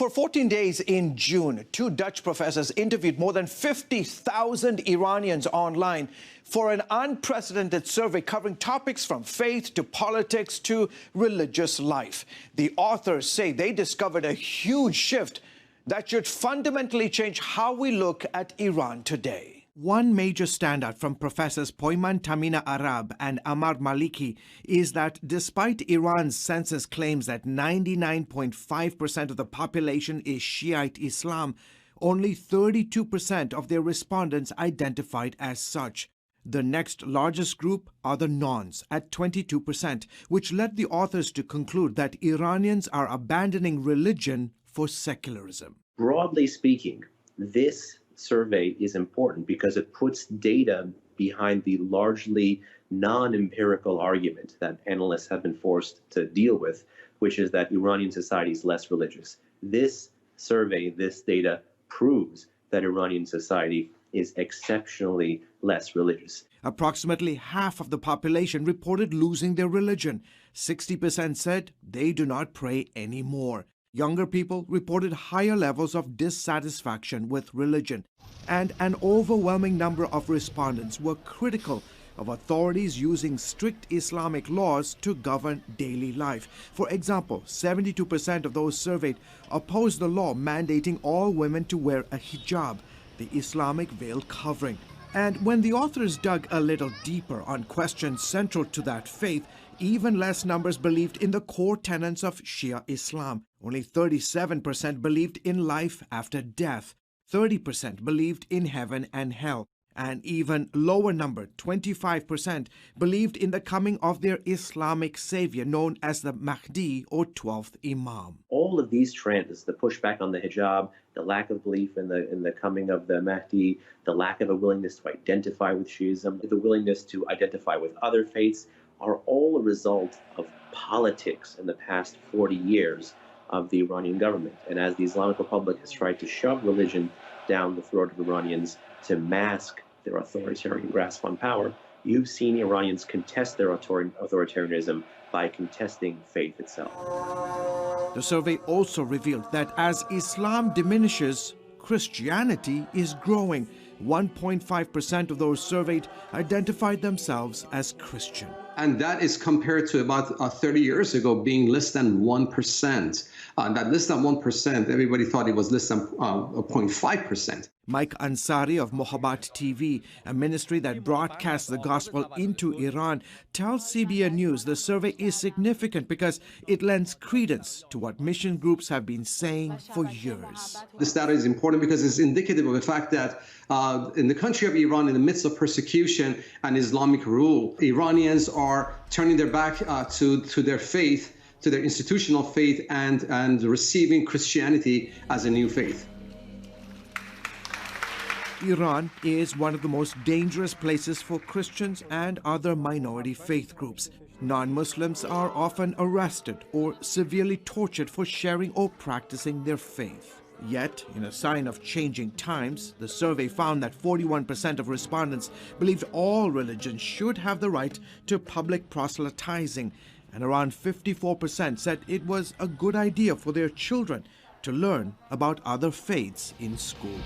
For 14 days in June, two Dutch professors interviewed more than 50,000 Iranians online for an unprecedented survey covering topics from faith to politics to religious life. The authors say they discovered a huge shift that should fundamentally change how we look at Iran today. One major standout from Professors Poiman Tamina Arab and Amar Maliki is that despite Iran's census claims that 99.5% of the population is Shiite Islam, only 32% of their respondents identified as such. The next largest group are the nones at 22%, which led the authors to conclude that Iranians are abandoning religion for secularism. Broadly speaking, this survey is important because it puts data behind the largely non-empirical argument that analysts have been forced to deal with, which is that Iranian society is less religious. This survey, this data proves that Iranian society is exceptionally less religious. Approximately half of the population reported losing their religion. 60% said they do not pray anymore. Younger people reported higher levels of dissatisfaction with religion, and an overwhelming number of respondents were critical of authorities using strict Islamic laws to govern daily life. For example, 72% of those surveyed opposed the law mandating all women to wear a hijab, the Islamic veil covering. And when the authors dug a little deeper on questions central to that faith, even less numbers believed in the core tenets of Shia Islam. Only 37% believed in life after death. 30% believed in heaven and hell. An even lower number, 25%, believed in the coming of their Islamic savior known as the Mahdi or 12th Imam. All of these trends, the pushback on the hijab, the lack of belief in the coming of the Mahdi, the lack of a willingness to identify with Shiism, the willingness to identify with other faiths, are all a result of politics in the past 40 years of the Iranian government. And as the Islamic Republic has tried to shove religion down the throat of Iranians to mask their authoritarian grasp on power, you've seen Iranians contest their authoritarianism by contesting faith itself. The survey also revealed that as Islam diminishes, Christianity is growing. 1.5% of those surveyed identified themselves as Christian. And that is compared to about 30 years ago being less than 1%. That less than 1%, everybody thought it was less than 0.5%. Mike Ansari of Mohabbat TV, a ministry that broadcasts the gospel into Iran, tells CBN News the survey is significant because it lends credence to what mission groups have been saying for years. This data is important because it's indicative of the fact that in the country of Iran, in the midst of persecution and Islamic rule, Iranians are turning their back to their faith, to their institutional faith, and receiving Christianity as a new faith. Iran is one of the most dangerous places for Christians and other minority faith groups. Non-Muslims are often arrested or severely tortured for sharing or practicing their faith. Yet, in a sign of changing times, the survey found that 41% of respondents believed all religions should have the right to public proselytizing, and around 54% said it was a good idea for their children to learn about other faiths in school.